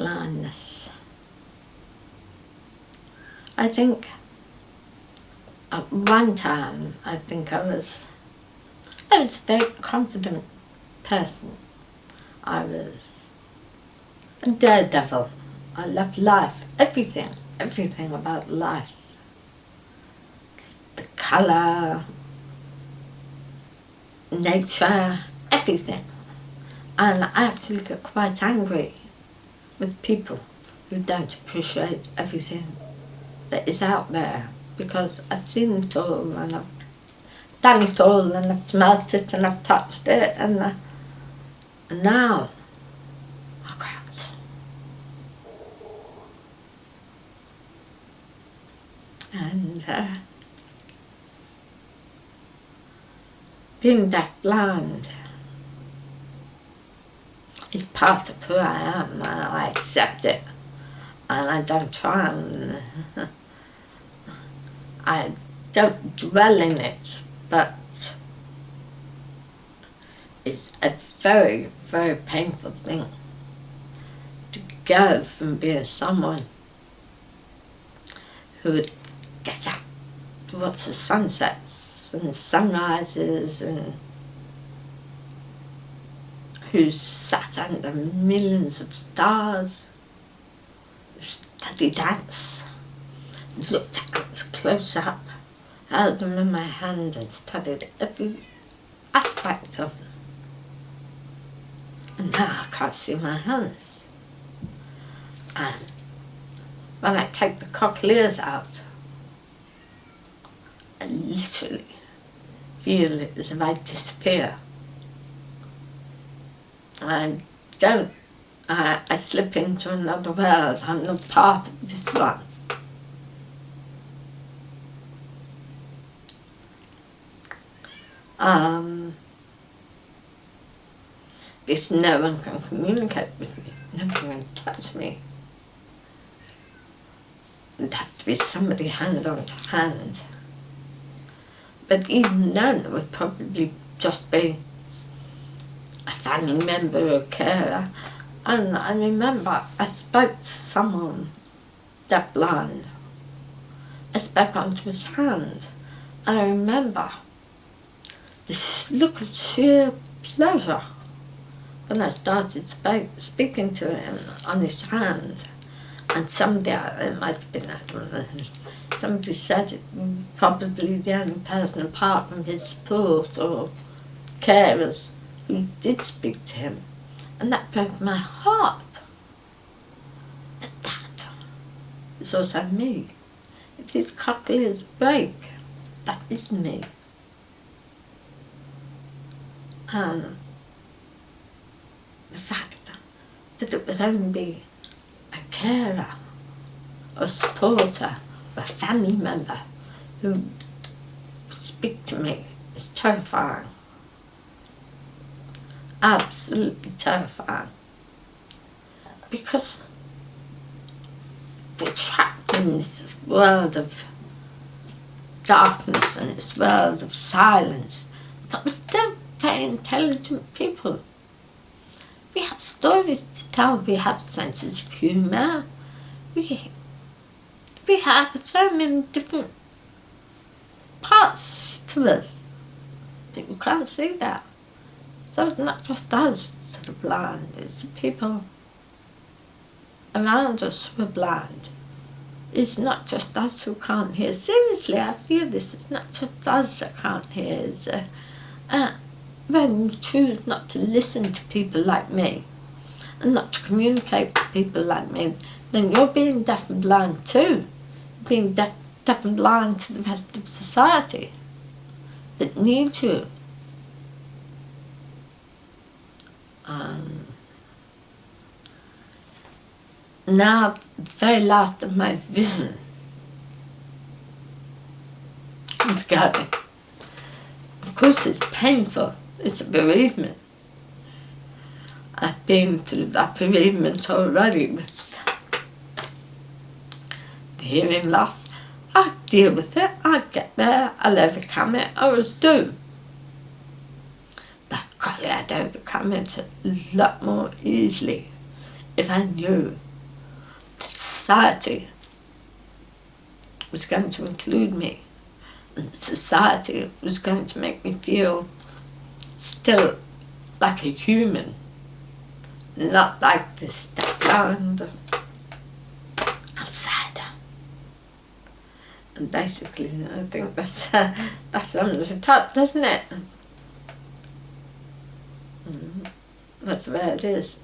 deafblindness. I think at one time, I was a very confident person. I was a daredevil. I loved life, everything about life. The colour, nature, everything. And I actually get quite angry with people who don't appreciate everything that is out there, because I've seen it all and I've done it all and I've smelt it and I've touched it and now I can't. And being deaf-blind is part of who I am, and I accept it, and I don't try and I don't dwell in it, but it's a very, very painful thing to go from being someone who would get up to watch the sunsets and sunrises and who sat under millions of stars, studied ants, looked at ants close up, held them in my hand and studied every aspect of them. And now I can't see my hands. And when I take the cochlears out, I literally feel it as if I disappear. I slip into another world. I'm not part of this one. Because no one can communicate with me, no one can touch me. It'd have to be somebody hand on hand. But even then, it would probably just be a family member or a carer. And I remember I spoke to someone deaf-blind. I spoke onto his hand. And I remember this look of sheer pleasure when I started speaking to him on his hand. And somebody, it might have been, I don't know, somebody said it was probably the only person apart from his support or carers who did speak to him. And that broke my heart. But that is also me. If these cochlears break, that is me. And the fact that it would only be a carer or a supporter or a family member who would speak to me is terrifying. Absolutely terrifying. Because we're trapped in this world of darkness and this world of silence, but we're still very intelligent people. We have stories to tell, we have senses of humour, we have so many different parts to us, but you can't see that. So it's not just us that are blind, it's the people around us who are blind. It's not just us who can't hear. Seriously, I feel this, it's not just us that can't hear. It's, when you choose not to listen to people like me and not to communicate with people like me, then you're being deaf and blind too. Being deaf and blind to the rest of society that needs you. Now, the very last of my vision is going. Of course, it's painful. It's a bereavement. I've been through that bereavement already with the hearing loss. I'll deal with it. I'll get there. I'll overcome it. I always do. But golly, I'd overcome it a lot more easily if I knew society was going to include me, and society was going to make me feel still like a human, not like this deafblind outsider. And basically, I think that sums it up, doesn't it? That's where it is.